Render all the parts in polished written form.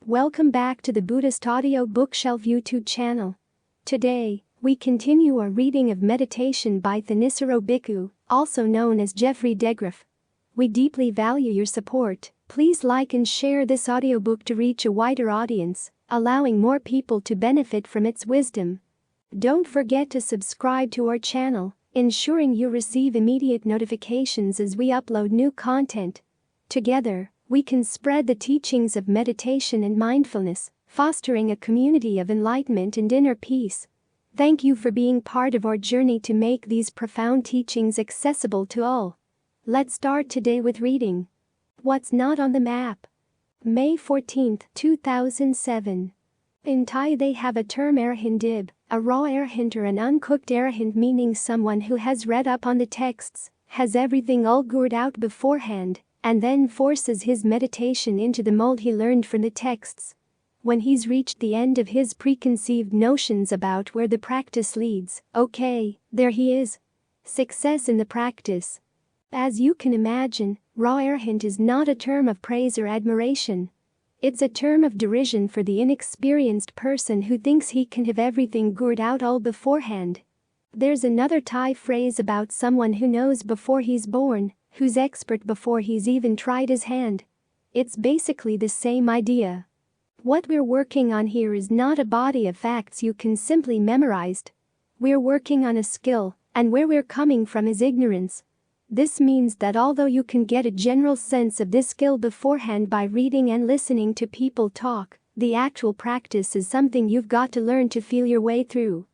Welcome back to the Buddhist Audio Bookshelf YouTube channel. Today, we continue our reading of Meditation by Thanissaro Bhikkhu, also known as Geoffrey DeGraff. We deeply value your support. Please like and share this audiobook to reach a wider audience, allowing more people to benefit from its wisdom. Don't forget to subscribe to our channel, ensuring you receive immediate notifications as we upload new content. Together, we can spread the teachings of meditation and mindfulness, fostering a community of enlightenment and inner peace. Thank you for being part of our journey to make these profound teachings accessible to all. Let's start today with reading What's Not on the Map. May 14, 2007. In Thai they have a term arahantib, a raw arahant or an uncooked arahant, meaning someone who has read up on the texts, has everything all figured out beforehand, and then forces his meditation into the mold he learned from the texts. When he's reached the end of his preconceived notions about where the practice leads, okay, there he is. Success in the practice. As you can imagine, raw arahant is not a term of praise or admiration. It's a term of derision for the inexperienced person who thinks he can have everything figured out all beforehand. There's another Thai phrase about someone who knows before he's born, who's expert before he's even tried his hand. It's basically the same idea. What we're working on here is not a body of facts you can simply memorize. We're working on a skill, and where we're coming from is ignorance. This means that although you can get a general sense of this skill beforehand by reading and listening to people talk, the actual practice is something you've got to learn to feel your way through.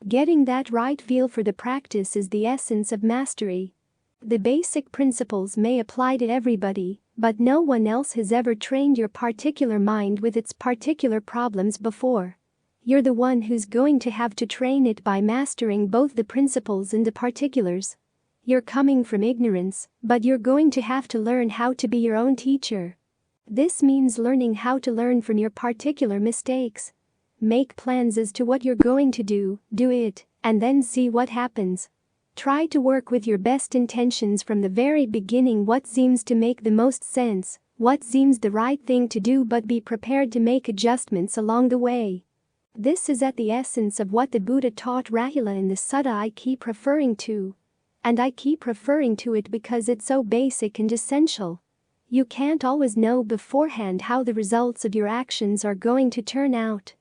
Getting that right feel for the practice is the essence of mastery. The basic principles may apply to everybody, but no one else has ever trained your particular mind with its particular problems before. You're the one who's going to have to train it by mastering both the principles and the particulars. You're coming from ignorance, but you're going to have to learn how to be your own teacher. This means learning how to learn from your particular mistakes. Make plans as to what you're going to do it, and then see what happens. Try to work with your best intentions from the very beginning. What seems to make the most sense, what seems the right thing to do, but be prepared to make adjustments along the way. This is at the essence of what the Buddha taught Rahula in the sutta I keep referring to. And I keep referring to it because it's so basic and essential. You can't always know beforehand how the results of your actions are going to turn out.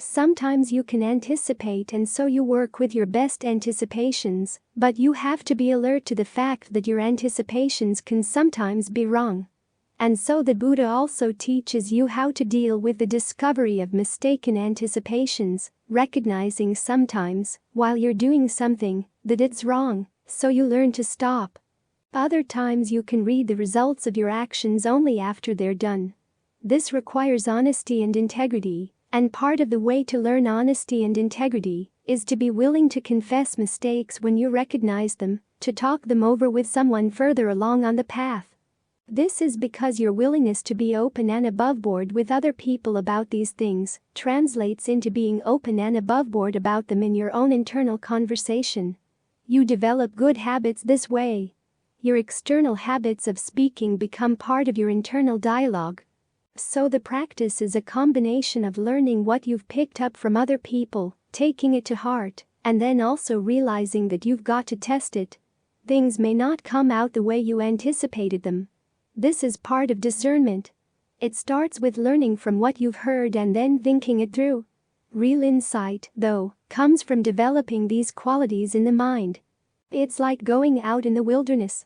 Sometimes you can anticipate, and so you work with your best anticipations, but you have to be alert to the fact that your anticipations can sometimes be wrong. And so the Buddha also teaches you how to deal with the discovery of mistaken anticipations, recognizing sometimes, while you're doing something, that it's wrong, so you learn to stop. Other times you can read the results of your actions only after they're done. This requires honesty and integrity. And part of the way to learn honesty and integrity is to be willing to confess mistakes when you recognize them, to talk them over with someone further along on the path. This is because your willingness to be open and aboveboard with other people about these things translates into being open and aboveboard about them in your own internal conversation. You develop good habits this way. Your external habits of speaking become part of your internal dialogue. So the practice is a combination of learning what you've picked up from other people, taking it to heart, and then also realizing that you've got to test it. Things may not come out the way you anticipated them. This is part of discernment. It starts with learning from what you've heard and then thinking it through. Real insight, though, comes from developing these qualities in the mind. It's like going out in the wilderness.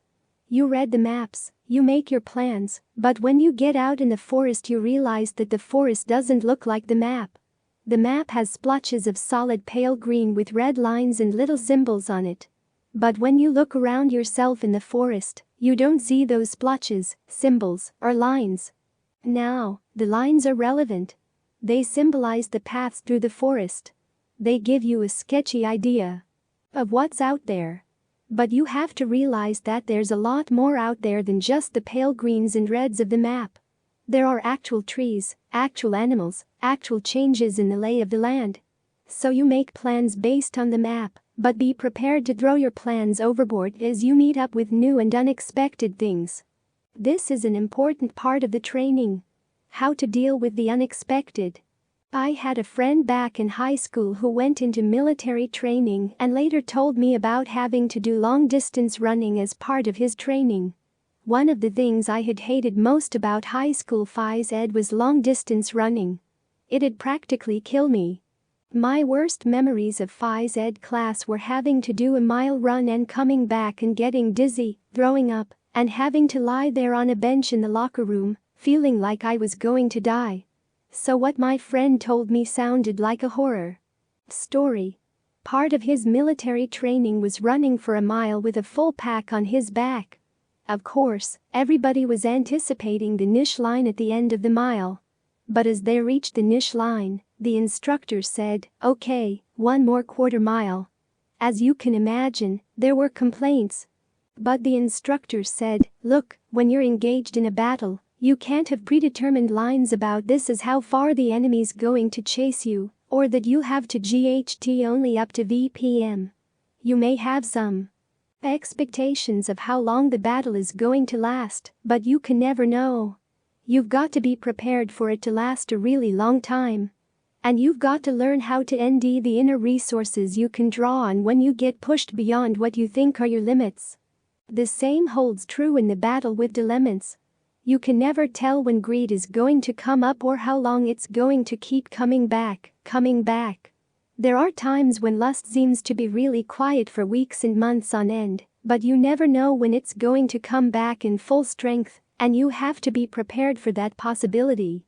You read the maps, you make your plans, but when you get out in the forest you realize that the forest doesn't look like the map. The map has splotches of solid pale green with red lines and little symbols on it. But when you look around yourself in the forest, you don't see those splotches, symbols, or lines. Now, the lines are relevant. They symbolize the paths through the forest. They give you a sketchy idea of what's out there. But you have to realize that there's a lot more out there than just the pale greens and reds of the map. There are actual trees, actual animals, actual changes in the lay of the land. So you make plans based on the map, but be prepared to throw your plans overboard as you meet up with new and unexpected things. This is an important part of the training. How to deal with the unexpected. I had a friend back in high school who went into military training and later told me about having to do long-distance running as part of his training. One of the things I had hated most about high school phys ed was long-distance running. It'd practically kill me. My worst memories of phys ed class were having to do a mile run and coming back and getting dizzy, throwing up, and having to lie there on a bench in the locker room, feeling like I was going to die. So what my friend told me sounded like a horror story. Part of his military training was running for a mile with a full pack on his back. Of course, everybody was anticipating the finish line at the end of the mile. But as they reached the finish line, the instructor said, "Okay, one more quarter mile." As you can imagine, there were complaints. But the instructor said, "Look, when you're engaged in a battle, you can't have predetermined lines about this as how far the enemy's going to chase you, or that you have to GHT only up to VPM. You may have some expectations of how long the battle is going to last, but you can never know. You've got to be prepared for it to last a really long time. And you've got to learn how to ND the inner resources you can draw on when you get pushed beyond what you think are your limits." The same holds true in the battle with dilemmas. You can never tell when greed is going to come up or how long it's going to keep coming back. There are times when lust seems to be really quiet for weeks and months on end, but you never know when it's going to come back in full strength, and you have to be prepared for that possibility.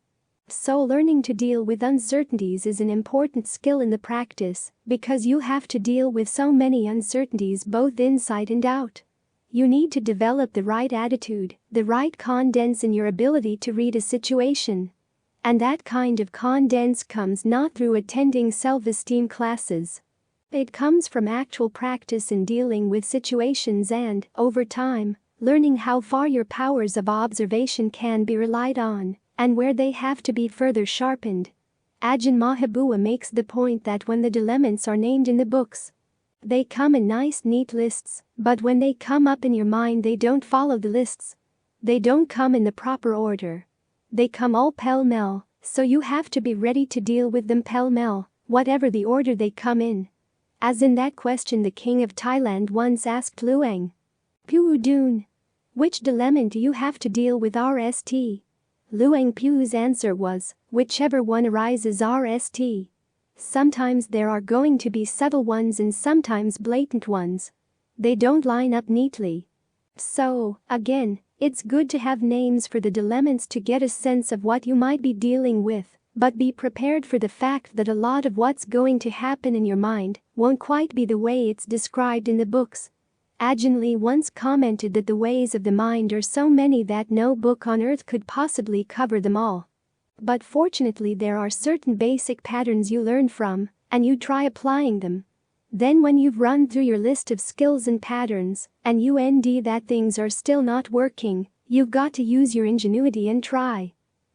So learning to deal with uncertainties is an important skill in the practice, because you have to deal with so many uncertainties both inside and out. You need to develop the right attitude, the right confidence in your ability to read a situation. And that kind of confidence comes not through attending self-esteem classes. It comes from actual practice in dealing with situations and, over time, learning how far your powers of observation can be relied on, and where they have to be further sharpened. Ajahn Mahabua makes the point that when the dilemmas are named in the books, they come in nice neat lists, but when they come up in your mind they don't follow the lists. They don't come in the proper order. They come all pell-mell, so you have to be ready to deal with them pell-mell, whatever the order they come in. As in that question the king of Thailand once asked Luang Phu Dun, "Which dilemma do you have to deal with RST?" Luang Phu's answer was, "Whichever one arises RST." Sometimes there are going to be subtle ones and sometimes blatant ones. They don't line up neatly. So, again, it's good to have names for the dilemmas to get a sense of what you might be dealing with, but be prepared for the fact that a lot of what's going to happen in your mind won't quite be the way it's described in the books. Ajahn Lee once commented that the ways of the mind are so many that no book on earth could possibly cover them all. But fortunately there are certain basic patterns you learn from, and you try applying them. Then when you've run through your list of skills and patterns, and you ND that things are still not working, you've got to use your ingenuity and try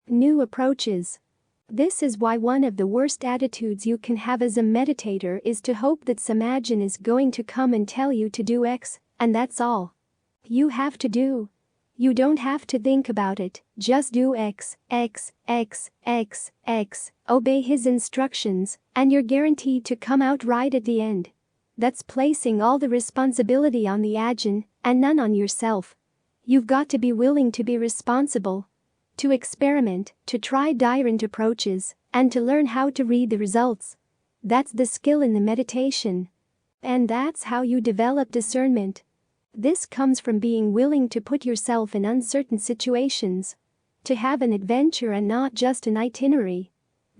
new approaches. This is why one of the worst attitudes you can have as a meditator is to hope that some ajahn is going to come and tell you to do X, and that's all you have to do. You don't have to think about it, just do X, obey his instructions, and you're guaranteed to come out right at the end. That's placing all the responsibility on the ajahn, and none on yourself. You've got to be willing to be responsible, to experiment, to try different approaches, and to learn how to read the results. That's the skill in the meditation. And that's how you develop discernment. This comes from being willing to put yourself in uncertain situations. To have an adventure and not just an itinerary.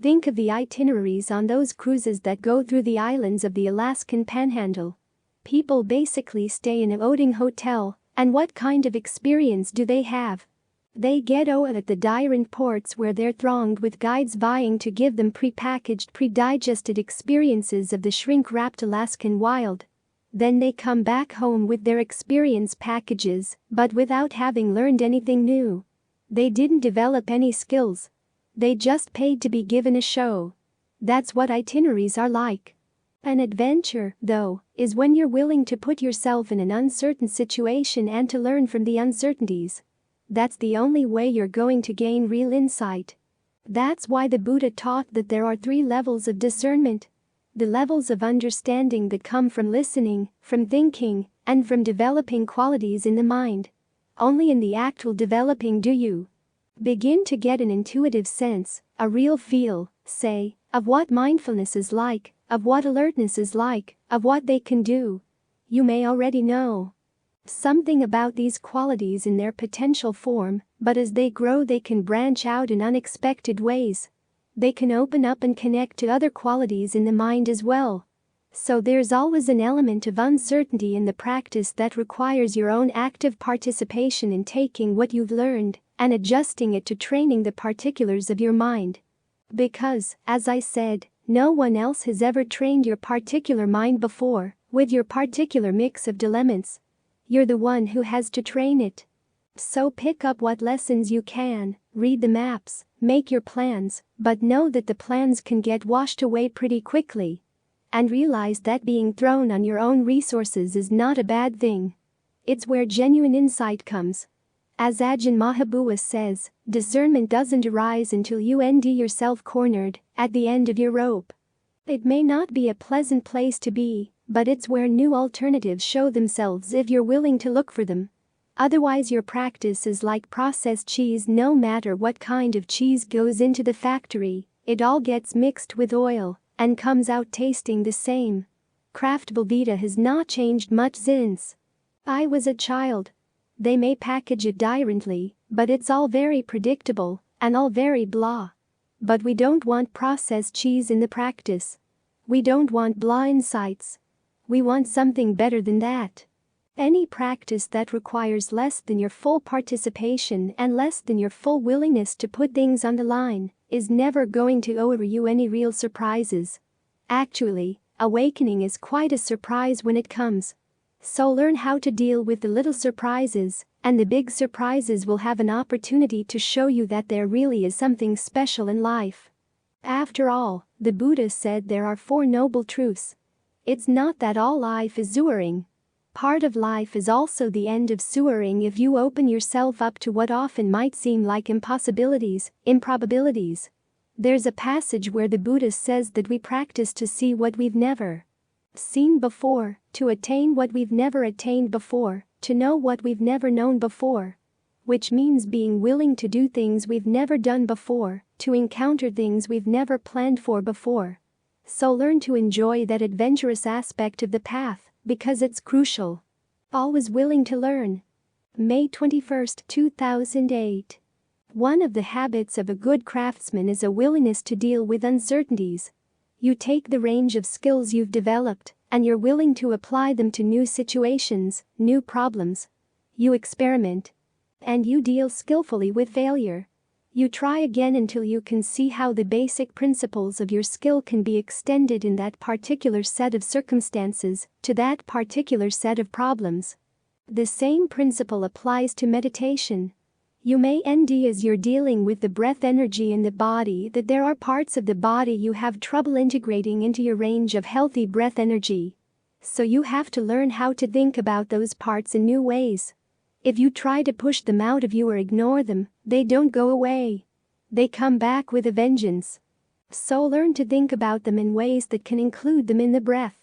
Think of the itineraries on those cruises that go through the islands of the Alaskan Panhandle. People basically stay in a boating hotel, and what kind of experience do they have? They get out at the different ports where they're thronged with guides vying to give them pre-packaged, pre-digested experiences of the shrink-wrapped Alaskan wild. Then they come back home with their experience packages, but without having learned anything new. They didn't develop any skills. They just paid to be given a show. That's what itineraries are like. An adventure, though, is when you're willing to put yourself in an uncertain situation and to learn from the uncertainties. That's the only way you're going to gain real insight. That's why the Buddha taught that there are 3 levels of discernment. The levels of understanding that come from listening, from thinking, and from developing qualities in the mind. Only in the actual developing do you begin to get an intuitive sense, a real feel, say, of what mindfulness is like, of what alertness is like, of what they can do. You may already know something about these qualities in their potential form, but as they grow they can branch out in unexpected ways. They can open up and connect to other qualities in the mind as well. So there's always an element of uncertainty in the practice that requires your own active participation in taking what you've learned and adjusting it to training the particulars of your mind. Because, as I said, no one else has ever trained your particular mind before, with your particular mix of dilemmas. You're the one who has to train it. So pick up what lessons you can, read the maps, make your plans, but know that the plans can get washed away pretty quickly. And realize that being thrown on your own resources is not a bad thing. It's where genuine insight comes. As Ajahn Mahabua says, discernment doesn't arise until you end yourself cornered at the end of your rope. It may not be a pleasant place to be, but it's where new alternatives show themselves if you're willing to look for them. Otherwise your practice is like processed cheese. No matter what kind of cheese goes into the factory, it all gets mixed with oil and comes out tasting the same. Craft Velveeta has not changed much since I was a child. They may package it differently, but it's all very predictable and all very blah. But we don't want processed cheese in the practice. We don't want blah insights. We want something better than that. Any practice that requires less than your full participation and less than your full willingness to put things on the line is never going to offer you any real surprises. Actually, awakening is quite a surprise when it comes. So learn how to deal with the little surprises, and the big surprises will have an opportunity to show you that there really is something special in life. After all, the Buddha said there are 4 noble truths. It's not that all life is suffering. Part of life is also the end of suffering if you open yourself up to what often might seem like impossibilities, improbabilities. There's a passage where the Buddha says that we practice to see what we've never seen before, to attain what we've never attained before, to know what we've never known before. Which means being willing to do things we've never done before, to encounter things we've never planned for before. So learn to enjoy that adventurous aspect of the path, because it's crucial. Always willing to learn. May 21, 2008. One of the habits of a good craftsman is a willingness to deal with uncertainties. You take the range of skills you've developed, and you're willing to apply them to new situations, new problems. You experiment. And you deal skillfully with failure. You try again until you can see how the basic principles of your skill can be extended in that particular set of circumstances, to that particular set of problems. The same principle applies to meditation. You may end as you're dealing with the breath energy in the body that there are parts of the body you have trouble integrating into your range of healthy breath energy. So you have to learn how to think about those parts in new ways. If you try to push them out of you or ignore them, they don't go away. They come back with a vengeance. So learn to think about them in ways that can include them in the breath.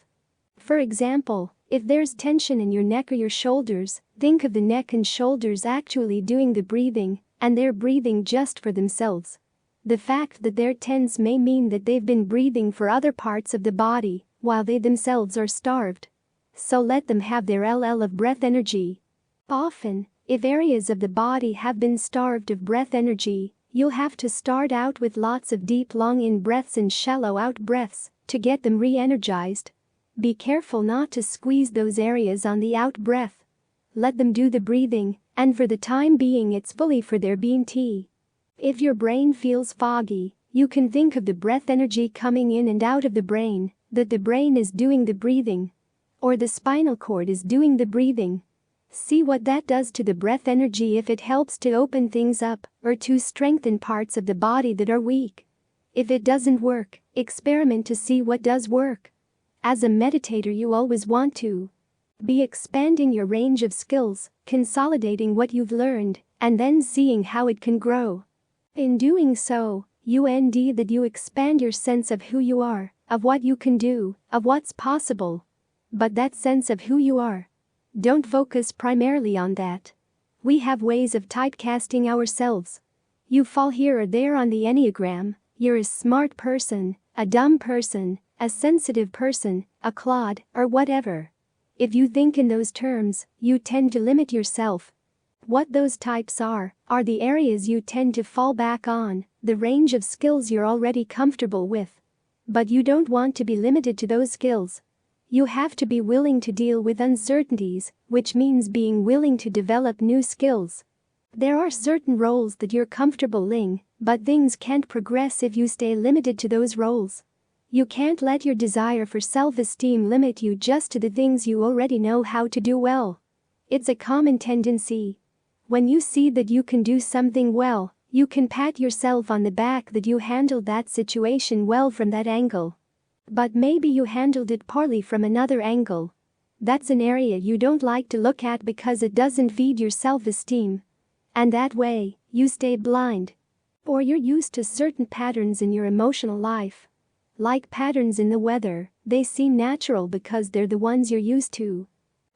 For example, if there's tension in your neck or your shoulders, think of the neck and shoulders actually doing the breathing, and they're breathing just for themselves. The fact that they're tense may mean that they've been breathing for other parts of the body, while they themselves are starved. So let them have their LL of breath energy. Often, if areas of the body have been starved of breath energy, you'll have to start out with lots of deep long in breaths and shallow out breaths to get them re-energized. Be careful not to squeeze those areas on the out breath. Let them do the breathing, and for the time being it's fully for their bean tea. If your brain feels foggy, you can think of the breath energy coming in and out of the brain, that the brain is doing the breathing. Or the spinal cord is doing the breathing. See what that does to the breath energy if it helps to open things up or to strengthen parts of the body that are weak. If it doesn't work, experiment to see what does work. As a meditator you always want to be expanding your range of skills, consolidating what you've learned, and then seeing how it can grow. In doing so, That you expand your sense of who you are, of what you can do, of what's possible. But that sense of who you are. Don't focus primarily on that. We have ways of typecasting ourselves. You fall here or there on the Enneagram. You're a smart person, a dumb person, a sensitive person, a clod, or whatever. If you think in those terms, you tend to limit yourself. What those types are the areas you tend to fall back on, the range of skills you're already comfortable with. But you don't want to be limited to those skills. You have to be willing to deal with uncertainties, which means being willing to develop new skills. There are certain roles that you're comfortable in, but things can't progress if you stay limited to those roles. You can't let your desire for self-esteem limit you just to the things you already know how to do well. It's a common tendency. When you see that you can do something well, you can pat yourself on the back that you handled that situation well from that angle. But maybe you handled it poorly from another angle. That's an area you don't like to look at because it doesn't feed your self-esteem. And that way, you stay blind. Or you're used to certain patterns in your emotional life. Like patterns in the weather, they seem natural because they're the ones you're used to.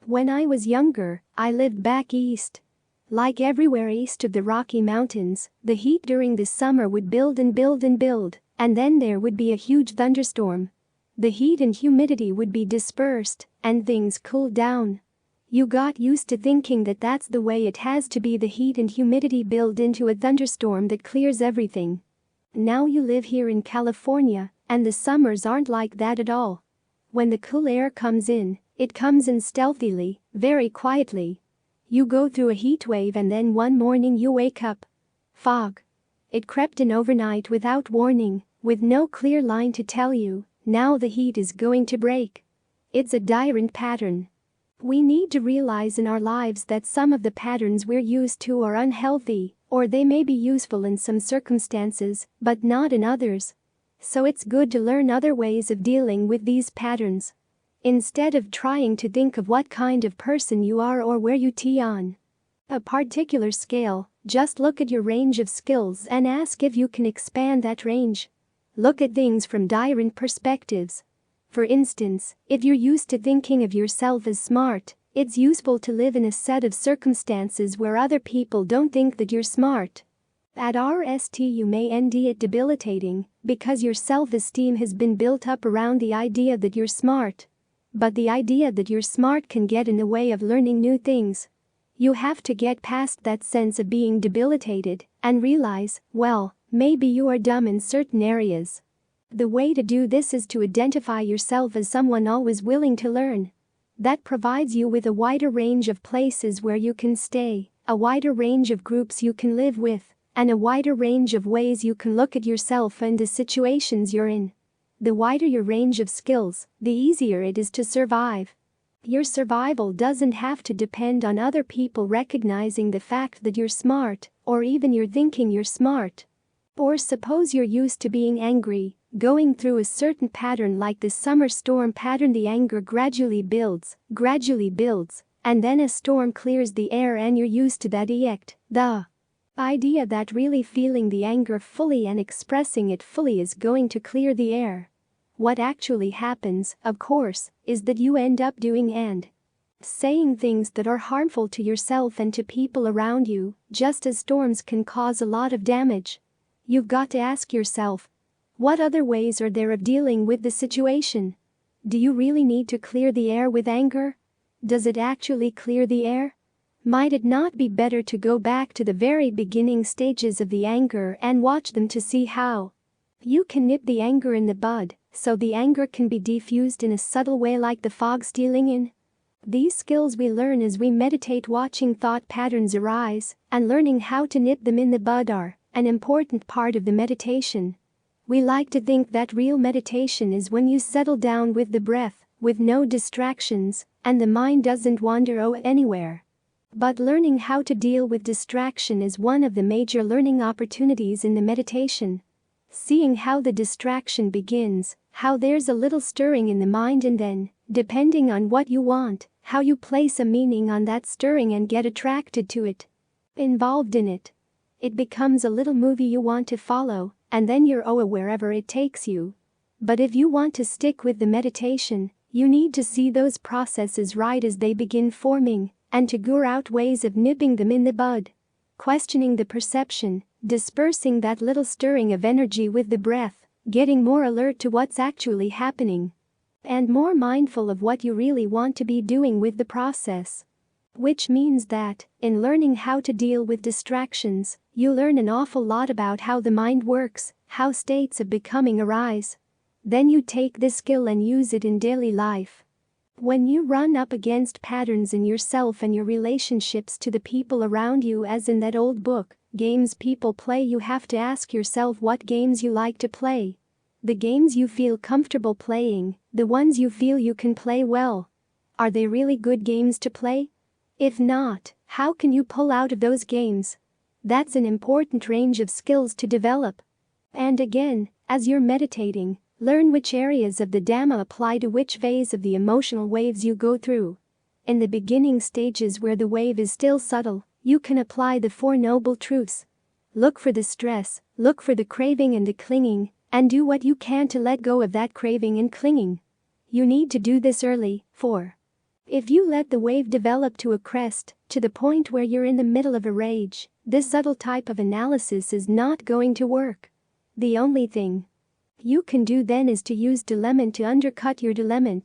When I was younger, I lived back east. Like everywhere east of the Rocky Mountains, the heat during the summer would build and build and build, and then there would be a huge thunderstorm. The heat and humidity would be dispersed, and things cooled down. You got used to thinking that that's the way it has to be. The heat and humidity build into a thunderstorm that clears everything. Now you live here in California, and the summers aren't like that at all. When the cool air comes in, it comes in stealthily, very quietly. You go through a heat wave and then one morning you wake up. Fog. It crept in overnight without warning, with no clear line to tell you, now the heat is going to break. It's a direct pattern. We need to realize in our lives that some of the patterns we're used to are unhealthy, or they may be useful in some circumstances, but not in others. So it's good to learn other ways of dealing with these patterns. Instead of trying to think of what kind of person you are or where you tee on a particular scale, just look at your range of skills and ask if you can expand that range. Look at things from different perspectives. For instance, if you're used to thinking of yourself as smart, it's useful to live in a set of circumstances where other people don't think that you're smart. At RST you may end it debilitating because your self-esteem has been built up around the idea that you're smart. But the idea that you're smart can get in the way of learning new things. You have to get past that sense of being debilitated and realize, well, maybe you are dumb in certain areas. The way to do this is to identify yourself as someone always willing to learn. That provides you with a wider range of places where you can stay, a wider range of groups you can live with, and a wider range of ways you can look at yourself and the situations you're in. The wider your range of skills, the easier it is to survive. Your survival doesn't have to depend on other people recognizing the fact that you're smart, or even your thinking you're smart. Or suppose you're used to being angry, going through a certain pattern like the summer storm pattern. The anger gradually builds, and then a storm clears the air and you're used to that the idea that really feeling the anger fully and expressing it fully is going to clear the air. What actually happens, of course, is that you end up doing and saying things that are harmful to yourself and to people around you, just as storms can cause a lot of damage. You've got to ask yourself, what other ways are there of dealing with the situation? Do you really need to clear the air with anger? Does it actually clear the air? Might it not be better to go back to the very beginning stages of the anger and watch them to see how you can nip the anger in the bud, so the anger can be diffused in a subtle way like the fog stealing in? These skills we learn as we meditate, watching thought patterns arise and learning how to nip them in the bud are an important part of the meditation. We like to think that real meditation is when you settle down with the breath, with no distractions, and the mind doesn't wander anywhere. But learning how to deal with distraction is one of the major learning opportunities in the meditation. Seeing how the distraction begins, how there's a little stirring in the mind, and then, depending on what you want, how you place a meaning on that stirring and get attracted to it, involved in it. It becomes a little movie you want to follow, and then you're wherever it takes you. But if you want to stick with the meditation, you need to see those processes right as they begin forming, and to figure out ways of nipping them in the bud. Questioning the perception, dispersing that little stirring of energy with the breath, getting more alert to what's actually happening, and more mindful of what you really want to be doing with the process. Which means that, in learning how to deal with distractions, you learn an awful lot about how the mind works, how states of becoming arise. Then you take this skill and use it in daily life. When you run up against patterns in yourself and your relationships to the people around you, as in that old book, Games People Play, you have to ask yourself what games you like to play. The games you feel comfortable playing, the ones you feel you can play well. Are they really good games to play? If not, how can you pull out of those games? That's an important range of skills to develop. And again, as you're meditating, learn which areas of the Dhamma apply to which phase of the emotional waves you go through. In the beginning stages where the wave is still subtle, you can apply the Four Noble Truths. Look for the stress, look for the craving and the clinging, and do what you can to let go of that craving and clinging. You need to do this early, for if you let the wave develop to a crest, to the point where you're in the middle of a rage, this subtle type of analysis is not going to work. The only thing you can do then is to use dilemma to undercut your dilemma.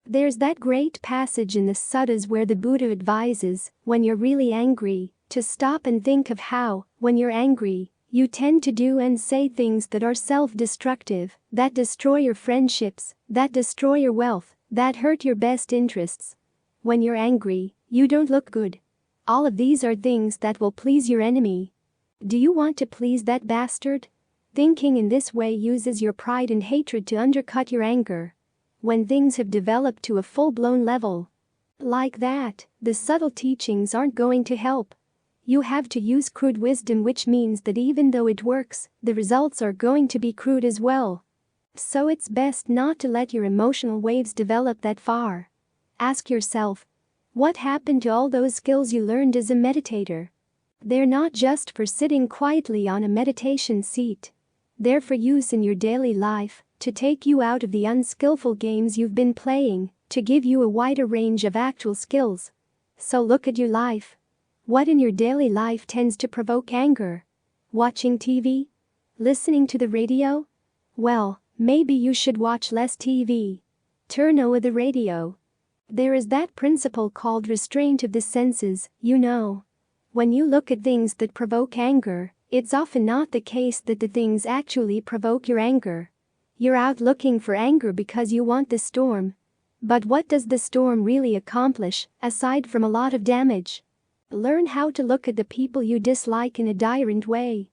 There's that great passage in the suttas where the Buddha advises, when you're really angry, to stop and think of how, when you're angry, you tend to do and say things that are self-destructive, that destroy your friendships, that destroy your wealth, that hurt your best interests. When you're angry, you don't look good. All of these are things that will please your enemy. Do you want to please that bastard? Thinking in this way uses your pride and hatred to undercut your anger. When things have developed to a full-blown level like that, the subtle teachings aren't going to help. You have to use crude wisdom, which means that even though it works, the results are going to be crude as well. So it's best not to let your emotional waves develop that far. Ask yourself, what happened to all those skills you learned as a meditator? They're not just for sitting quietly on a meditation seat. They're for use in your daily life, to take you out of the unskillful games you've been playing, to give you a wider range of actual skills. So look at your life. What in your daily life tends to provoke anger? Watching TV? Listening to the radio? Well, maybe you should watch less TV. Turn over the radio. There is that principle called restraint of the senses, you know. When you look at things that provoke anger, it's often not the case that the things actually provoke your anger. You're out looking for anger because you want the storm. But what does the storm really accomplish, aside from a lot of damage? Learn how to look at the people you dislike in a different way.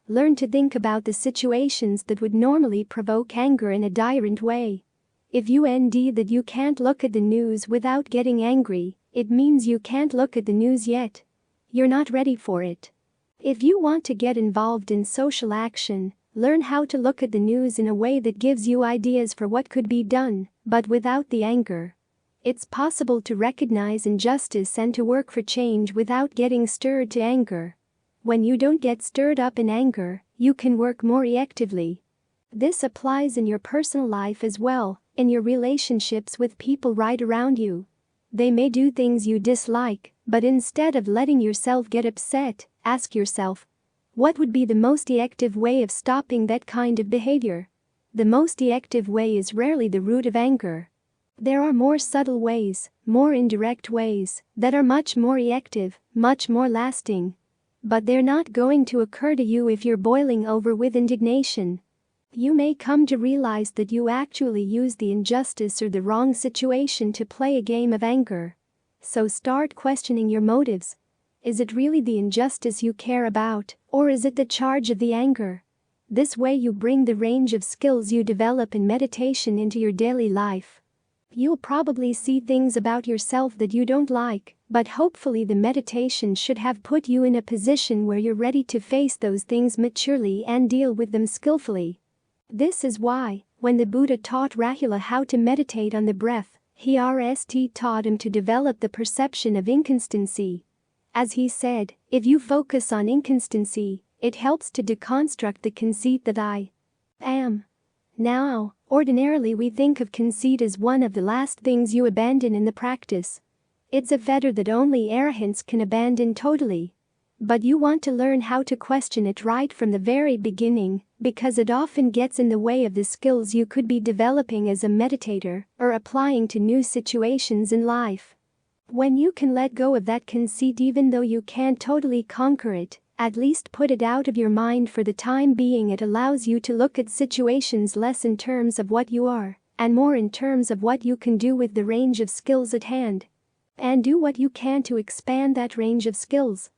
Learn to think about the situations that would normally provoke anger in a different way. If you find that you can't look at the news without getting angry, it means you can't look at the news yet. You're not ready for it. If you want to get involved in social action, learn how to look at the news in a way that gives you ideas for what could be done, but without the anger. It's possible to recognize injustice and to work for change without getting stirred to anger. When you don't get stirred up in anger, you can work more effectively. This applies in your personal life as well, in your relationships with people right around you. They may do things you dislike, but instead of letting yourself get upset, ask yourself, what would be the most effective way of stopping that kind of behavior? The most effective way is rarely the root of anger. There are more subtle ways, more indirect ways, that are much more effective, much more lasting. But they're not going to occur to you if you're boiling over with indignation. You may come to realize that you actually used the injustice or the wrong situation to play a game of anger. So start questioning your motives. Is it really the injustice you care about, or is it the charge of the anger? This way you bring the range of skills you develop in meditation into your daily life. You'll probably see things about yourself that you don't like, but hopefully the meditation should have put you in a position where you're ready to face those things maturely and deal with them skillfully. This is why, when the Buddha taught Rahula how to meditate on the breath, he taught him to develop the perception of inconstancy. As he said, if you focus on inconstancy, It helps to deconstruct the conceit that I am. Now, ordinarily we think of conceit as one of the last things you abandon in the practice. It's a fetter that only arahants can abandon totally. But you want to learn how to question it right from the very beginning, because it often gets in the way of the skills you could be developing as a meditator or applying to new situations in life. When you can let go of that conceit even though you can't totally conquer it, at least put it out of your mind for the time being, it allows you to look at situations less in terms of what you are, and more in terms of what you can do with the range of skills at hand. And do what you can to expand that range of skills.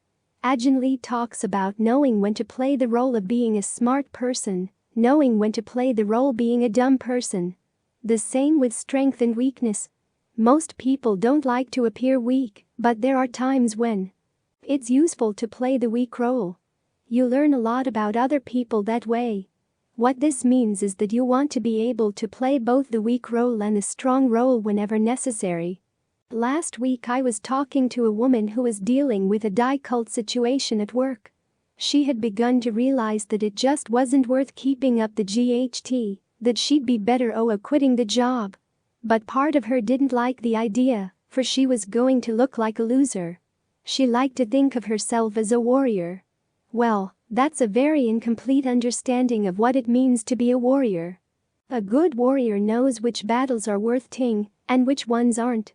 Ajahn Lee talks about knowing when to play the role of being a smart person, knowing when to play the role being a dumb person. The same with strength and weakness. Most people don't like to appear weak, but there are times when it's useful to play the weak role. You learn a lot about other people that way. What this means is that you want to be able to play both the weak role and the strong role whenever necessary. Last week I was talking to a woman who was dealing with a difficult situation at work. She had begun to realize that it just wasn't worth keeping up the GHT, that she'd be better off quitting the job. But part of her didn't like the idea, for she was going to look like a loser. She liked to think of herself as a warrior. Well, that's a very incomplete understanding of what it means to be a warrior. A good warrior knows which battles are worth ting and which ones aren't.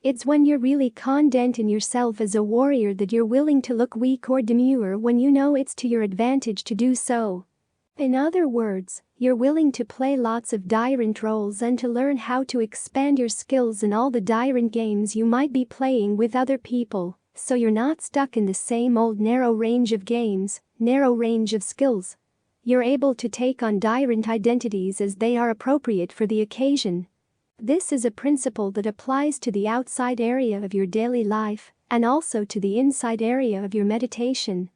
It's when you're really confident in yourself as a warrior that you're willing to look weak or demure when you know it's to your advantage to do so. In other words, you're willing to play lots of different roles and to learn how to expand your skills in all the different games you might be playing with other people, so you're not stuck in the same old narrow range of games, narrow range of skills. You're able to take on different identities as they are appropriate for the occasion. This is a principle that applies to the outside area of your daily life and also to the inside area of your meditation.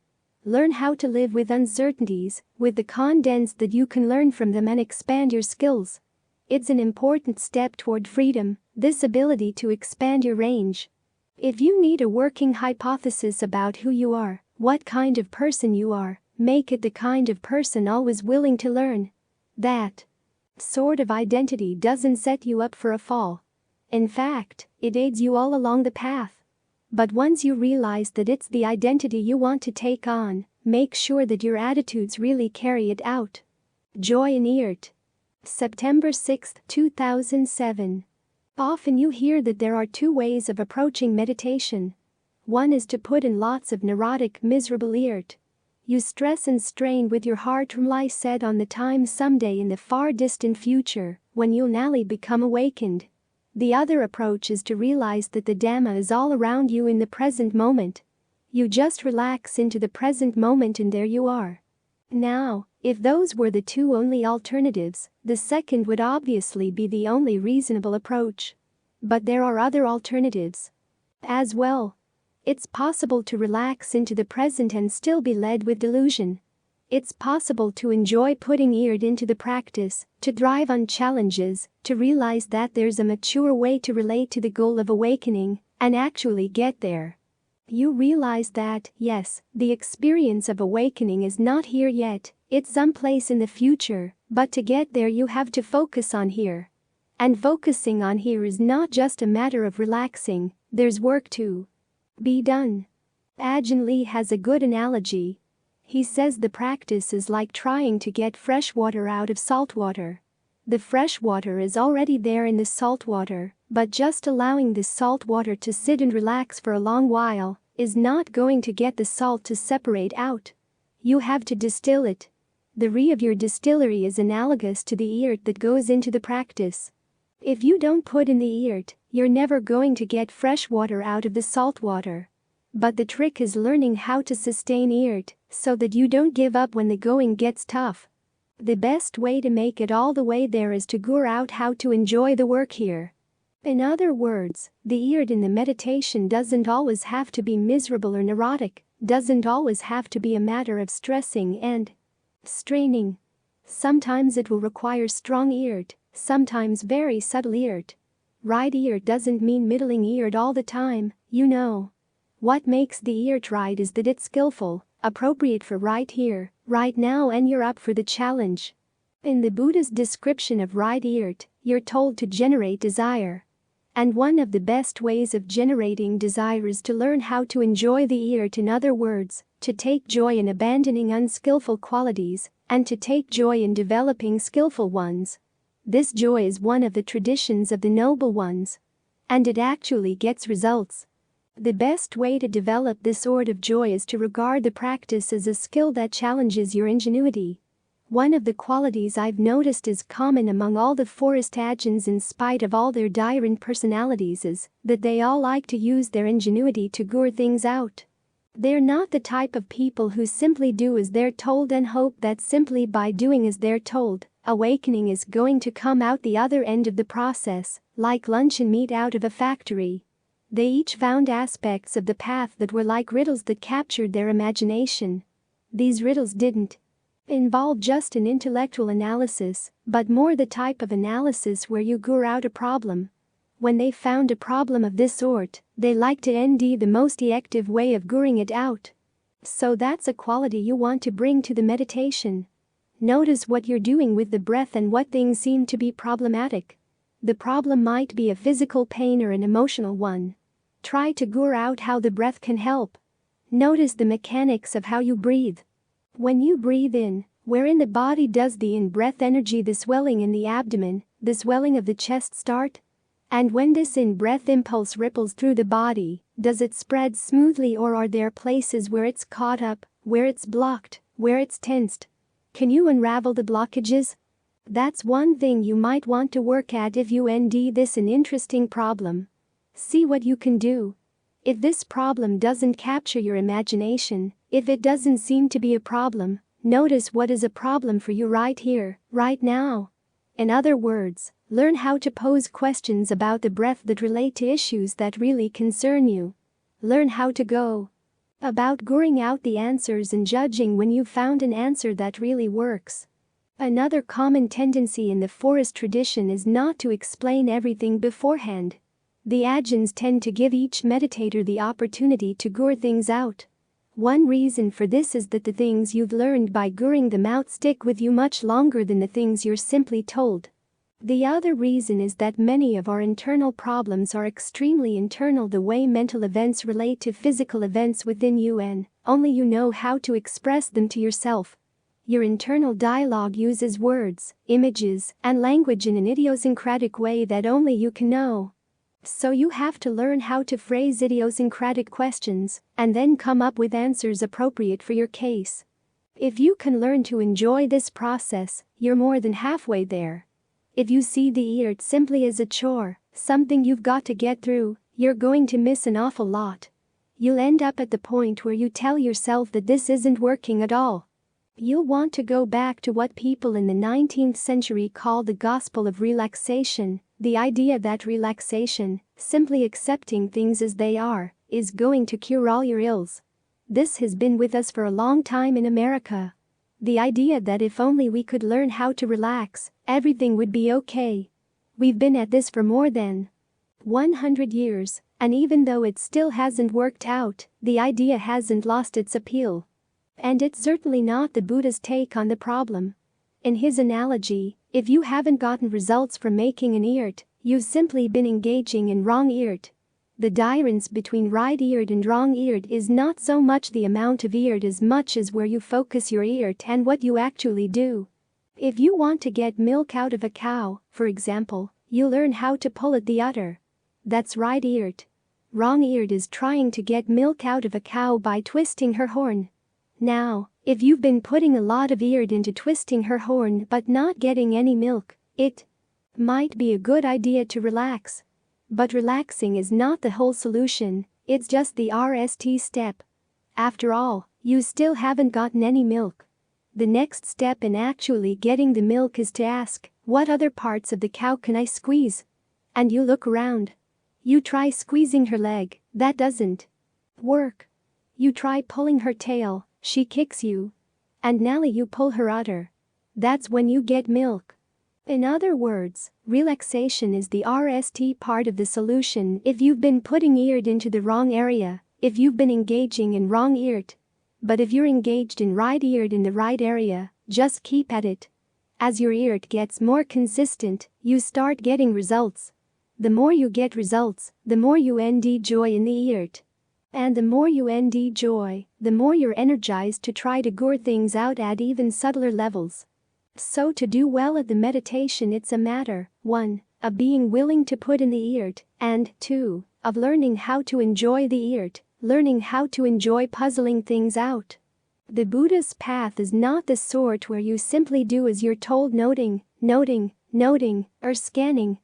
Learn how to live with uncertainties, with the confidence that you can learn from them and expand your skills. It's an important step toward freedom, this ability to expand your range. If you need a working hypothesis about who you are, what kind of person you are, make it the kind of person always willing to learn. That sort of identity doesn't set you up for a fall. In fact, it aids you all along the path. But once you realize that it's the identity you want to take on, make sure that your attitudes really carry it out. Joy in Eart. September 6, 2007. Often you hear that there are two ways of approaching meditation. One is to put in lots of neurotic, miserable Eart. You stress and strain with your heart lie set on the time someday in the far distant future when you'll nally become awakened. The other approach is to realize that the Dhamma is all around you in the present moment. You just relax into the present moment and there you are. Now, if those were the two only alternatives, the second would obviously be the only reasonable approach. But there are other alternatives as well. It's possible to relax into the present and still be led with delusion. It's possible to enjoy putting Eart into the practice, to thrive on challenges, to realize that there's a mature way to relate to the goal of awakening, and actually get there. You realize that, yes, the experience of awakening is not here yet, it's someplace in the future, but to get there you have to focus on here. And focusing on here is not just a matter of relaxing, there's work to be done. Ajahn Lee has a good analogy. He says the practice is like trying to get fresh water out of salt water. The fresh water is already there in the salt water, but just allowing the salt water to sit and relax for a long while is not going to get the salt to separate out. You have to distill it. The re of your distillery is analogous to the Eart that goes into the practice. If you don't put in the Eart, you're never going to get fresh water out of the salt water. But the trick is learning how to sustain Eart so that you don't give up when the going gets tough. The best way to make it all the way there is to figure out how to enjoy the work here. In other words, the Eart in the meditation doesn't always have to be miserable or neurotic, doesn't always have to be a matter of stressing and straining. Sometimes it will require strong Eart, sometimes very subtle Eart. Right Eart doesn't mean middling Eart all the time, you know. What makes the Eart right is that it's skillful, Appropriate for right here, right now, and you're up for the challenge. In the Buddha's description of right eart, you're told to generate desire. And one of the best ways of generating desire is to learn how to enjoy the eart, in other words, to take joy in abandoning unskillful qualities, and to take joy in developing skillful ones. This joy is one of the traditions of the noble ones. And it actually gets results. The best way to develop this sort of joy is to regard the practice as a skill that challenges your ingenuity. One of the qualities I've noticed is common among all the forest agents, in spite of all their dire personalities, is that they all like to use their ingenuity to gore things out. They're not the type of people who simply do as they're told and hope that simply by doing as they're told, awakening is going to come out the other end of the process, like luncheon meat out of a factory. They each found aspects of the path that were like riddles that captured their imagination. These riddles didn't involve just an intellectual analysis, but more the type of analysis where you gore out a problem. When they found a problem of this sort, they liked to end the most effective way of goring it out. So that's a quality you want to bring to the meditation. Notice what you're doing with the breath and what things seem to be problematic. The problem might be a physical pain or an emotional one. Try to gore out how the breath can help. Notice the mechanics of how you breathe. When you breathe in, where in the body does the in-breath energy, the swelling in the abdomen, the swelling of the chest start? And when this in-breath impulse ripples through the body, does it spread smoothly, or are there places where it's caught up, where it's blocked, where it's tensed? Can you unravel the blockages? That's one thing you might want to work at if you find this an interesting problem. See what you can do. If this problem doesn't capture your imagination, if it doesn't seem to be a problem, notice what is a problem for you right here, right now. In other words, learn how to pose questions about the breath that relate to issues that really concern you. Learn how to go about goring out the answers and judging when you've found an answer that really works. Another common tendency in the forest tradition is not to explain everything beforehand. The ajahns tend to give each meditator the opportunity to gore things out. One reason for this is that the things you've learned by goring them out stick with you much longer than the things you're simply told. The other reason is that many of our internal problems are extremely internal, the way mental events relate to physical events within you, and only you know how to express them to yourself. Your internal dialogue uses words, images, and language in an idiosyncratic way that only you can know. So you have to learn how to phrase idiosyncratic questions and then come up with answers appropriate for your case. If you can learn to enjoy this process, you're more than halfway there. If you see the eart simply as a chore, something you've got to get through, you're going to miss an awful lot. You'll end up at the point where you tell yourself that this isn't working at all. You'll want to go back to what people in the 19th century called the gospel of relaxation, the idea that relaxation, simply accepting things as they are, is going to cure all your ills. This has been with us for a long time in America. The idea that if only we could learn how to relax, everything would be okay. We've been at this for more than 100 years, and even though it still hasn't worked out, the idea hasn't lost its appeal. And it's certainly not the Buddha's take on the problem. In his analogy, if you haven't gotten results from making an eart, you've simply been engaging in wrong eart. The difference between right eart and wrong eart is not so much the amount of eart as much as where you focus your eart and what you actually do. If you want to get milk out of a cow, for example, you learn how to pull at the udder. That's right eart. Wrong eart is trying to get milk out of a cow by twisting her horn. Now, if you've been putting a lot of eart into twisting her horn but not getting any milk, it might be a good idea to relax. But relaxing is not the whole solution, it's just the RST step. After all, you still haven't gotten any milk. The next step in actually getting the milk is to ask, what other parts of the cow can I squeeze? And you look around. You try squeezing her leg, that doesn't work. You try pulling her tail, she kicks you. And now you pull her udder. That's when you get milk. In other words, relaxation is the RST part of the solution if you've been putting eart into the wrong area, if you've been engaging in wrong eart. But if you're engaged in right-eared in the right area, just keep at it. As your ear gets more consistent, you start getting results. The more you get results, the more you end joy in the ear. And the more you end joy, the more you're energized to try to gore things out at even subtler levels. So to do well at the meditation, it's a matter, 1, of being willing to put in the ear, and 2, of learning how to enjoy the ear, learning how to enjoy puzzling things out. The Buddhist path is not the sort where you simply do as you're told, noting, or scanning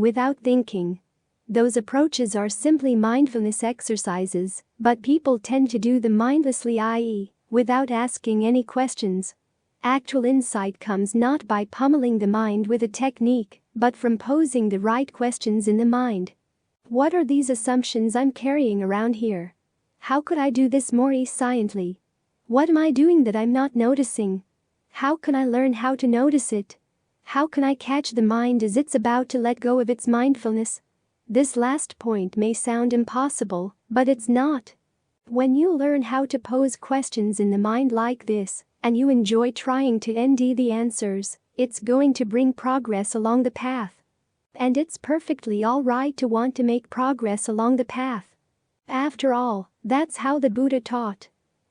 without thinking. Those approaches are simply mindfulness exercises, but people tend to do them mindlessly, i.e., without asking any questions. Actual insight comes not by pummeling the mind with a technique, but from posing the right questions in the mind. What are these assumptions I'm carrying around here? How could I do this more sciently? What am I doing that I'm not noticing? How can I learn how to notice it? How can I catch the mind as it's about to let go of its mindfulness? This last point may sound impossible, but it's not. When you learn how to pose questions in the mind like this, and you enjoy trying to end the answers, it's going to bring progress along the path. And it's perfectly all right to want to make progress along the path. After all, that's how the Buddha taught.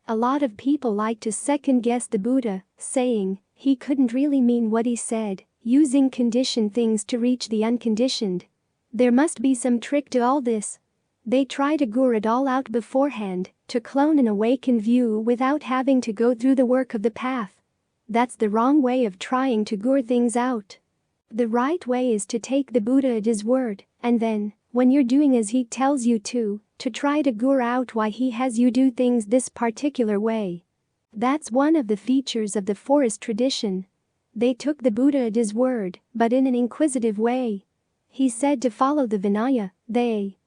A lot of people like to second-guess the Buddha, saying he couldn't really mean what he said, using conditioned things to reach the unconditioned. There must be some trick to all this. They try to gore it all out beforehand, to clone an awakened view without having to go through the work of the path. That's the wrong way of trying to gore things out. The right way is to take the Buddha at his word, and then, when you're doing as he tells you to try to gore out why he has you do things this particular way. That's one of the features of the forest tradition. They took the Buddha at his word, but in an inquisitive way. He said to follow the Vinaya, they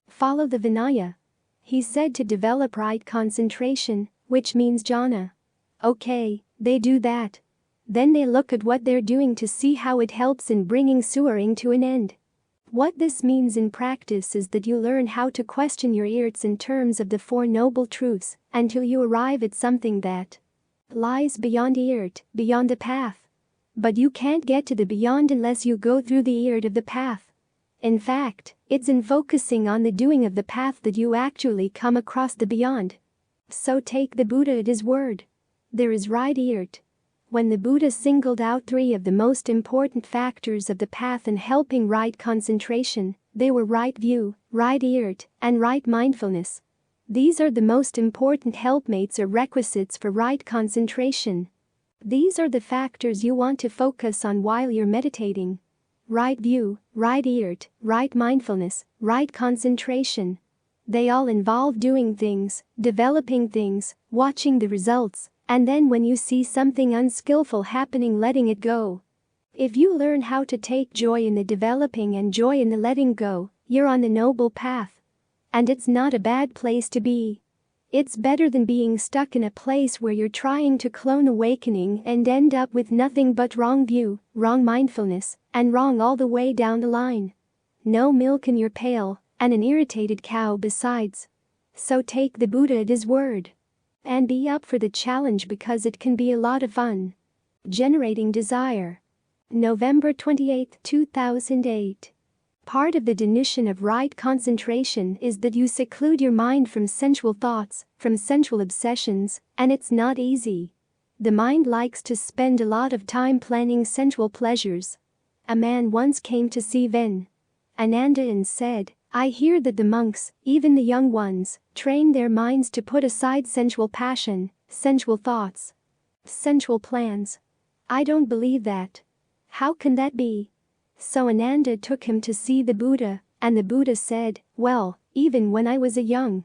follow the Vinaya. He said to develop right concentration, which means jhana. Okay, they do that. Then they look at what they're doing to see how it helps in bringing suffering to an end. What this means in practice is that you learn how to question your ears in terms of the Four Noble Truths until you arrive at something that lies beyond beyond the path. But you can't get to the beyond unless you go through the of the path. In fact, it's in focusing on the doing of the path that you actually come across the beyond. So take the Buddha at his word. There is right ear. When the Buddha singled out 3 of the most important factors of the path in helping right concentration, they were right view, right ear, and right mindfulness. These are the most important helpmates or requisites for right concentration. These are the factors you want to focus on while you're meditating. Right view, right ear, right mindfulness, right concentration. They all involve doing things, developing things, watching the results, and then when you see something unskillful happening, letting it go. If you learn how to take joy in the developing and joy in the letting go, you're on the noble path. And it's not a bad place to be. It's better than being stuck in a place where you're trying to clone awakening and end up with nothing but wrong view, wrong mindfulness, and wrong all the way down the line. No milk in your pail, and an irritated cow besides. So take the Buddha at his word. And be up for the challenge because it can be a lot of fun. Generating desire. November 28, 2008. Part of the definition of right concentration is that you seclude your mind from sensual thoughts, from sensual obsessions, and it's not easy. The mind likes to spend a lot of time planning sensual pleasures. A man once came to see Ven Ananda and said, I hear that the monks, even the young ones, train their minds to put aside sensual passion, sensual thoughts, sensual plans. I don't believe that. How can that be? So Ananda took him to see the Buddha, and the Buddha said, well, even when I was a young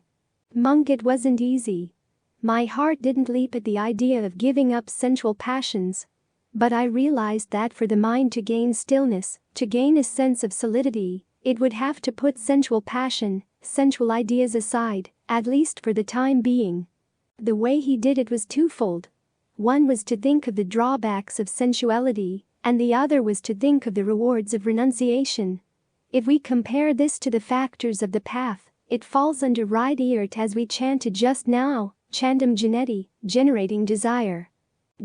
monk it wasn't easy. My heart didn't leap at the idea of giving up sensual passions. But I realized that for the mind to gain stillness, to gain a sense of solidity, it would have to put sensual passion, sensual ideas aside, at least for the time being. The way he did it was twofold. One was to think of the drawbacks of sensuality, and the other was to think of the rewards of renunciation. If we compare this to the factors of the path, it falls under right ear as we chanted just now, Chandam Janeti, generating desire.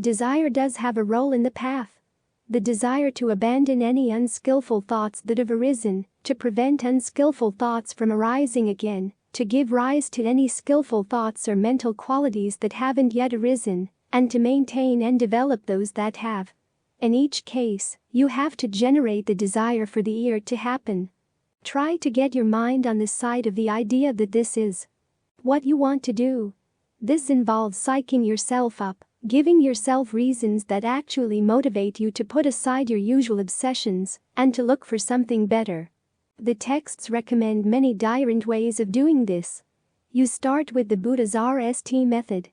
Desire does have a role in the path. The desire to abandon any unskillful thoughts that have arisen, to prevent unskillful thoughts from arising again, to give rise to any skillful thoughts or mental qualities that haven't yet arisen, and to maintain and develop those that have. In each case, you have to generate the desire for the ear to happen. Try to get your mind on the side of the idea that this is what you want to do. This involves psyching yourself up, giving yourself reasons that actually motivate you to put aside your usual obsessions and to look for something better. The texts recommend many different ways of doing this. You start with the Buddha's RST method,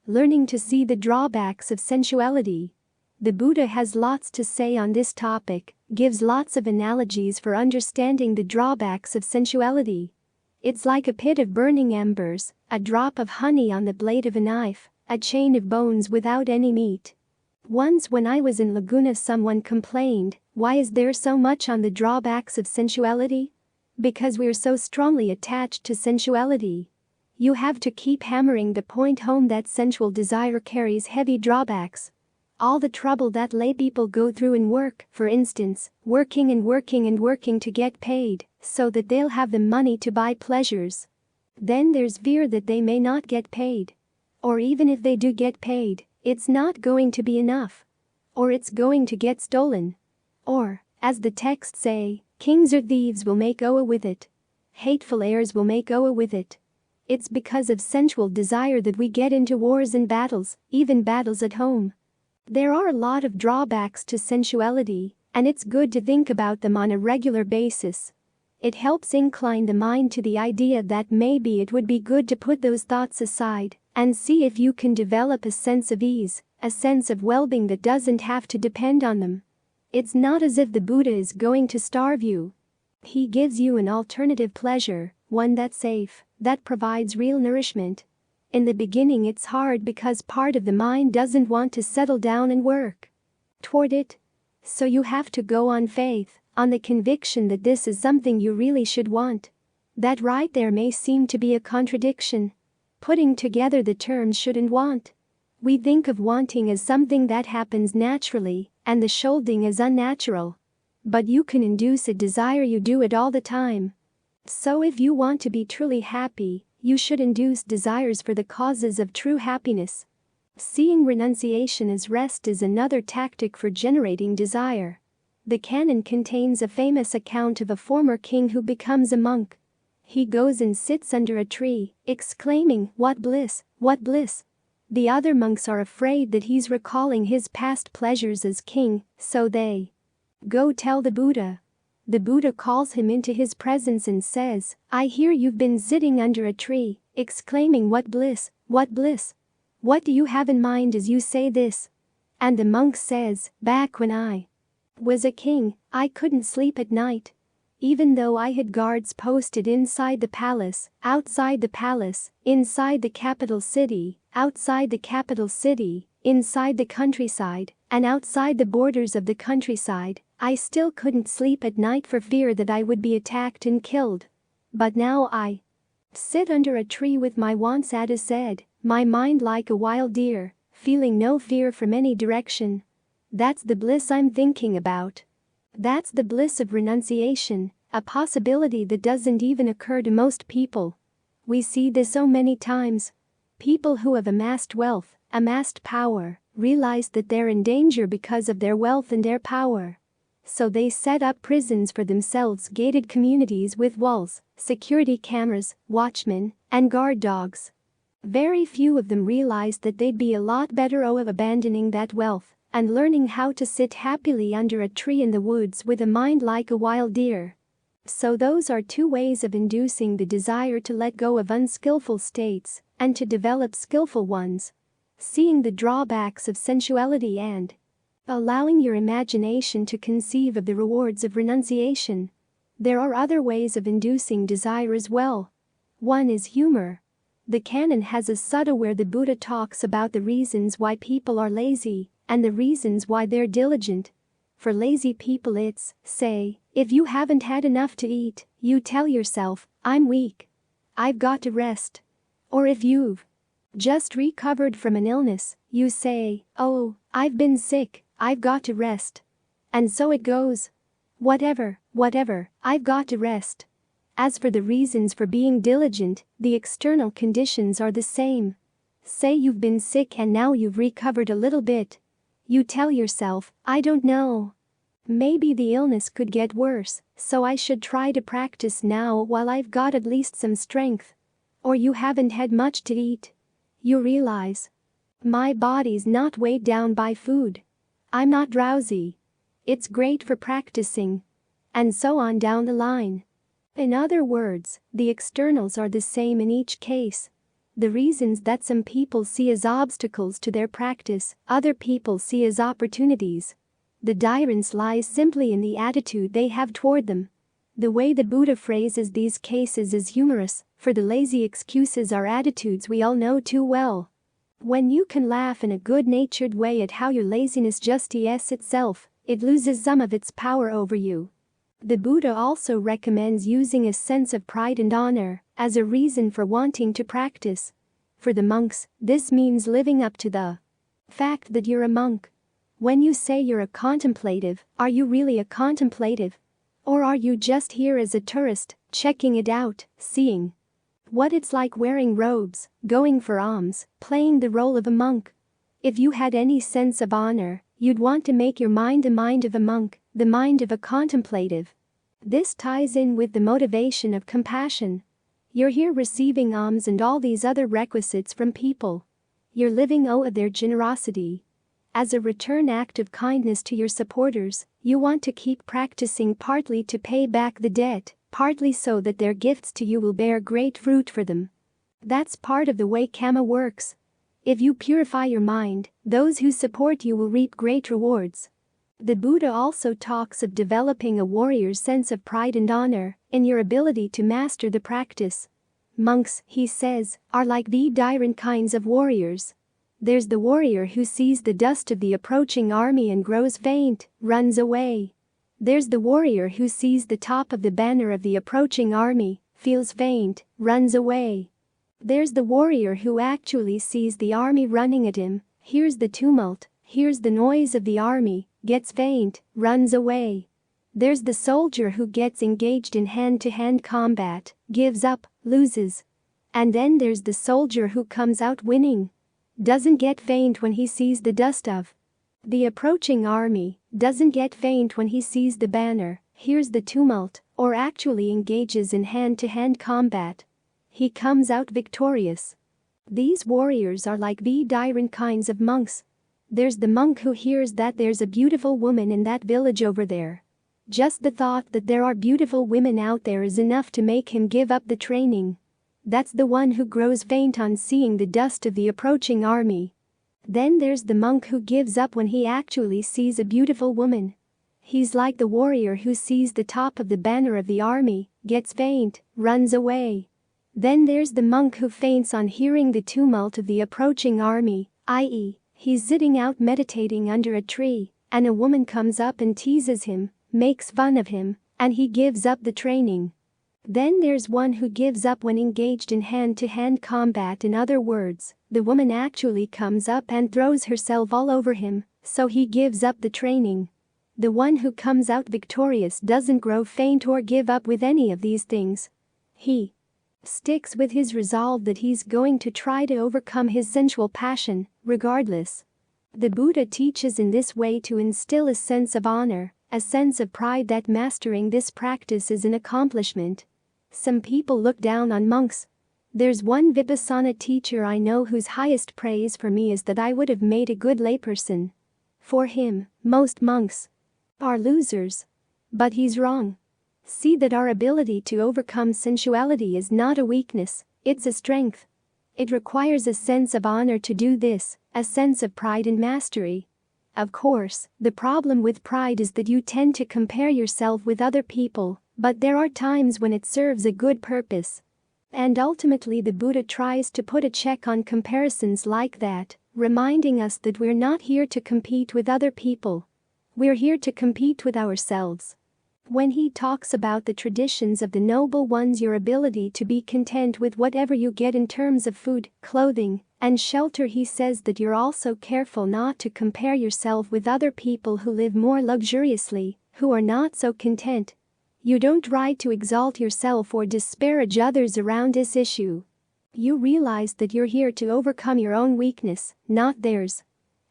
learning to see the drawbacks of sensuality. The Buddha has lots to say on this topic, gives lots of analogies for understanding the drawbacks of sensuality. It's like a pit of burning embers, a drop of honey on the blade of a knife, a chain of bones without any meat. Once when I was in Laguna, someone complained, "Why is there so much on the drawbacks of sensuality?" Because we're so strongly attached to sensuality. You have to keep hammering the point home that sensual desire carries heavy drawbacks. All the trouble that lay people go through in work, for instance, working and working and working to get paid, so that they'll have the money to buy pleasures. Then there's fear that they may not get paid. Or even if they do get paid, it's not going to be enough. Or it's going to get stolen. Or, as the texts say, kings or thieves will make away with it. Hateful heirs will make away with it. It's because of sensual desire that we get into wars and battles, even battles at home. There are a lot of drawbacks to sensuality, and it's good to think about them on a regular basis. It helps incline the mind to the idea that maybe it would be good to put those thoughts aside and see if you can develop a sense of ease, a sense of well-being that doesn't have to depend on them. It's not as if the Buddha is going to starve you. He gives you an alternative pleasure, one that's safe, that provides real nourishment. In the beginning it's hard because part of the mind doesn't want to settle down and work toward it. So you have to go on faith, on the conviction that this is something you really should want. That right there may seem to be a contradiction. Putting together the terms should and want. We think of wanting as something that happens naturally, and the shoulding as unnatural. But you can induce a desire, you do it all the time. So if you want to be truly happy, you should induce desires for the causes of true happiness. Seeing renunciation as rest is another tactic for generating desire. The canon contains a famous account of a former king who becomes a monk. He goes and sits under a tree, exclaiming, "What bliss, what bliss!" The other monks are afraid that he's recalling his past pleasures as king, so they go tell the Buddha. The Buddha calls him into his presence and says, "I hear you've been sitting under a tree, exclaiming, 'What bliss, what bliss!' What do you have in mind as you say this?" And the monk says, "Back when I was a king, I couldn't sleep at night. Even though I had guards posted inside the palace, outside the palace, inside the capital city, outside the capital city, inside the countryside, and outside the borders of the countryside, I still couldn't sleep at night for fear that I would be attacked and killed. But now I sit under a tree with my wants at his head, my mind like a wild deer, feeling no fear from any direction. That's the bliss I'm thinking about. That's the bliss of renunciation, a possibility that doesn't even occur to most people. We see this so many times. People who have amassed wealth, amassed power, realize that they're in danger because of their wealth and their power. So they set up prisons for themselves, gated communities with walls, security cameras, watchmen, and guard dogs. Very few of them realize that they'd be a lot better off abandoning that wealth and learning how to sit happily under a tree in the woods with a mind like a wild deer. So those are two ways of inducing the desire to let go of unskillful states and to develop skillful ones. Seeing the drawbacks of sensuality and allowing your imagination to conceive of the rewards of renunciation. There are other ways of inducing desire as well. One is humor. The canon has a sutta where the Buddha talks about the reasons why people are lazy and the reasons why they're diligent. For lazy people it's, say, if you haven't had enough to eat, you tell yourself, "I'm weak. I've got to rest." Or if you've Just recovered from an illness, you say, "Oh, I've been sick, I've got to rest." And so it goes. Whatever, I've got to rest. As for the reasons for being diligent, the external conditions are the same. Say you've been sick and now you've recovered a little bit. You tell yourself, "I don't know. Maybe the illness could get worse, so I should try to practice now while I've got at least some strength." Or you haven't had much to eat. You realize, "My body's not weighed down by food. I'm not drowsy. It's great for practicing." And so on down the line. In other words, the externals are the same in each case. The reasons that some people see as obstacles to their practice, other people see as opportunities. The difference lies simply in the attitude they have toward them. The way the Buddha phrases these cases is humorous, for the lazy excuses are attitudes we all know too well. When you can laugh in a good-natured way at how your laziness justifies itself, it loses some of its power over you. The Buddha also recommends using a sense of pride and honor as a reason for wanting to practice. For the monks, this means living up to the fact that you're a monk. When you say you're a contemplative, are you really a contemplative? Or are you just here as a tourist, checking it out, seeing what it's like wearing robes, going for alms, playing the role of a monk? If you had any sense of honor, you'd want to make your mind the mind of a monk, the mind of a contemplative. This ties in with the motivation of compassion. You're here receiving alms and all these other requisites from people. You're living of their generosity. As a return act of kindness to your supporters, you want to keep practicing partly to pay back the debt, partly so that their gifts to you will bear great fruit for them. That's part of the way karma works. If you purify your mind, those who support you will reap great rewards. The Buddha also talks of developing a warrior's sense of pride and honor in your ability to master the practice. Monks, he says, are like the different kinds of warriors. There's the warrior who sees the dust of the approaching army and grows faint, runs away. There's the warrior who sees the top of the banner of the approaching army, feels faint, runs away. There's the warrior who actually sees the army running at him, hears the tumult, hears the noise of the army, gets faint, runs away. There's the soldier who gets engaged in hand-to-hand combat, gives up, loses. And then there's the soldier who comes out winning. Doesn't get faint when he sees the dust of the approaching army, doesn't get faint when he sees the banner, hears the tumult, or actually engages in hand-to-hand combat. He comes out victorious. These warriors are like the different kinds of monks. There's the monk who hears that there's a beautiful woman in that village over there. Just the thought that there are beautiful women out there is enough to make him give up the training. That's the one who grows faint on seeing the dust of the approaching army. Then there's the monk who gives up when he actually sees a beautiful woman. He's like the warrior who sees the top of the banner of the army, gets faint, runs away. Then there's the monk who faints on hearing the tumult of the approaching army, i.e., he's sitting out meditating under a tree, and a woman comes up and teases him, makes fun of him, and he gives up the training. Then there's one who gives up when engaged in hand-to-hand combat. In other words, the woman actually comes up and throws herself all over him, so he gives up the training. The one who comes out victorious doesn't grow faint or give up with any of these things. He sticks with his resolve that he's going to try to overcome his sensual passion, regardless. The Buddha teaches in this way to instill a sense of honor, a sense of pride that mastering this practice is an accomplishment. Some people look down on monks. There's one Vipassana teacher I know whose highest praise for me is that I would have made a good layperson. For him, most monks are losers. But he's wrong. See that our ability to overcome sensuality is not a weakness, it's a strength. It requires a sense of honor to do this, a sense of pride and mastery. Of course, the problem with pride is that you tend to compare yourself with other people, but there are times when it serves a good purpose. And ultimately the Buddha tries to put a check on comparisons like that, reminding us that we're not here to compete with other people. We're here to compete with ourselves. When he talks about the traditions of the noble ones, your ability to be content with whatever you get in terms of food, clothing, and shelter. He says that you're also careful not to compare yourself with other people who live more luxuriously, who are not so content. You don't try to exalt yourself or disparage others around this issue. You realize that you're here to overcome your own weakness, not theirs.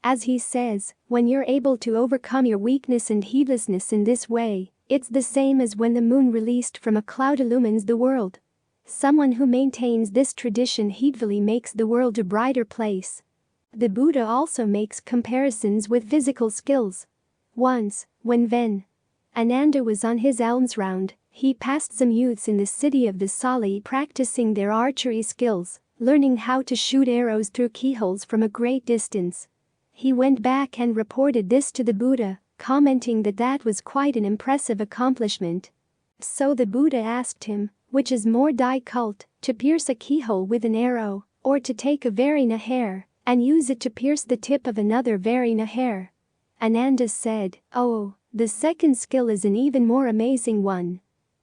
As he says, when you're able to overcome your weakness and heedlessness in this way, it's the same as when the moon released from a cloud illumines the world. Someone who maintains this tradition heedfully makes the world a brighter place. The Buddha also makes comparisons with physical skills. Once, when Ven. Ananda was on his alms round, he passed some youths in the city of Vaisali practicing their archery skills, learning how to shoot arrows through keyholes from a great distance. He went back and reported this to the Buddha, commenting that that was quite an impressive accomplishment. So the Buddha asked him, which is more difficult, to pierce a keyhole with an arrow, or to take a varina hair and use it to pierce the tip of another varina hair? Ananda said, "Oh, the second skill is an even more amazing one."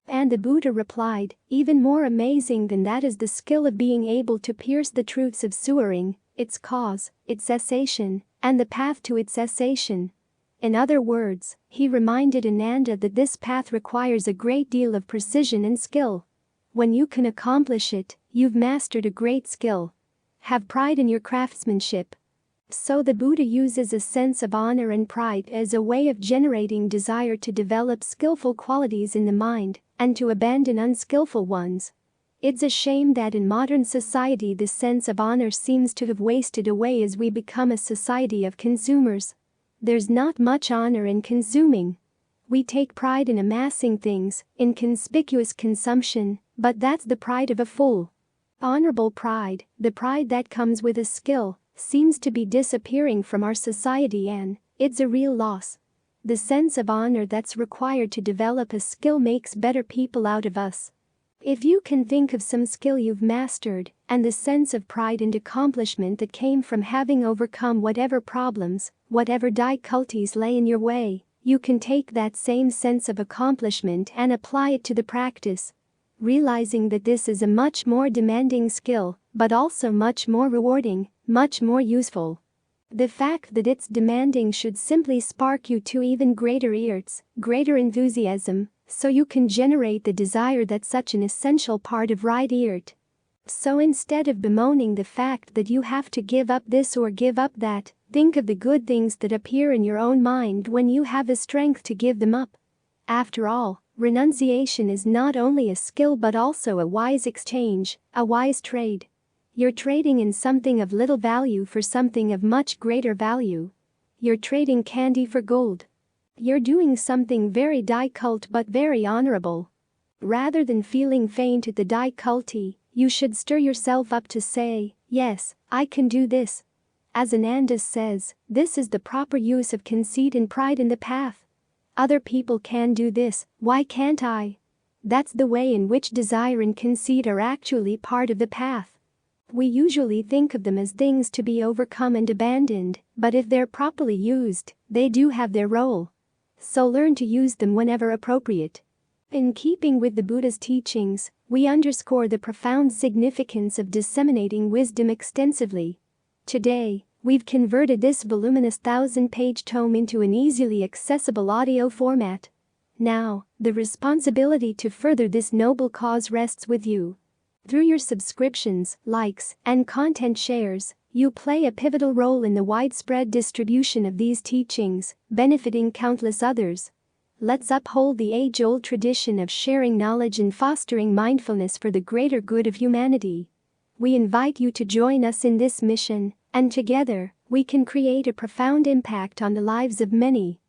And the Buddha replied, "Even more amazing than that is the skill of being able to pierce the truths of suffering, its cause, its cessation, and the path to its cessation." In other words, he reminded Ananda that this path requires a great deal of precision and skill. When you can accomplish it, you've mastered a great skill. Have pride in your craftsmanship. So the Buddha uses a sense of honor and pride as a way of generating desire to develop skillful qualities in the mind and to abandon unskillful ones. It's a shame that in modern society the sense of honor seems to have wasted away as we become a society of consumers. There's not much honor in consuming. We take pride in amassing things, in conspicuous consumption, but that's the pride of a fool. Honorable pride, the pride that comes with a skill, seems to be disappearing from our society, and it's a real loss. The sense of honor that's required to develop a skill makes better people out of us. If you can think of some skill you've mastered, and the sense of pride and accomplishment that came from having overcome whatever problems, whatever difficulties lay in your way, you can take that same sense of accomplishment and apply it to the practice, realizing that this is a much more demanding skill, but also much more rewarding, much more useful. The fact that it's demanding should simply spark you to even greater efforts, greater enthusiasm, so you can generate the desire that's such an essential part of right effort. So instead of bemoaning the fact that you have to give up this or give up that, think of the good things that appear in your own mind when you have the strength to give them up. After all, renunciation is not only a skill but also a wise exchange, a wise trade. You're trading in something of little value for something of much greater value. You're trading candy for gold. You're doing something very difficult but very honorable. Rather than feeling faint at the difficulty, you should stir yourself up to say, "Yes, I can do this." As Ananda says, this is the proper use of conceit and pride in the path. Other people can do this, why can't I? That's the way in which desire and conceit are actually part of the path. We usually think of them as things to be overcome and abandoned, but if they're properly used, they do have their role. So learn to use them whenever appropriate. In keeping with the Buddha's teachings, we underscore the profound significance of disseminating wisdom extensively. Today, we've converted this voluminous 1,000-page tome into an easily accessible audio format. Now, the responsibility to further this noble cause rests with you. Through your subscriptions, likes, and content shares, you play a pivotal role in the widespread distribution of these teachings, benefiting countless others. Let's uphold the age-old tradition of sharing knowledge and fostering mindfulness for the greater good of humanity. We invite you to join us in this mission, and together, we can create a profound impact on the lives of many.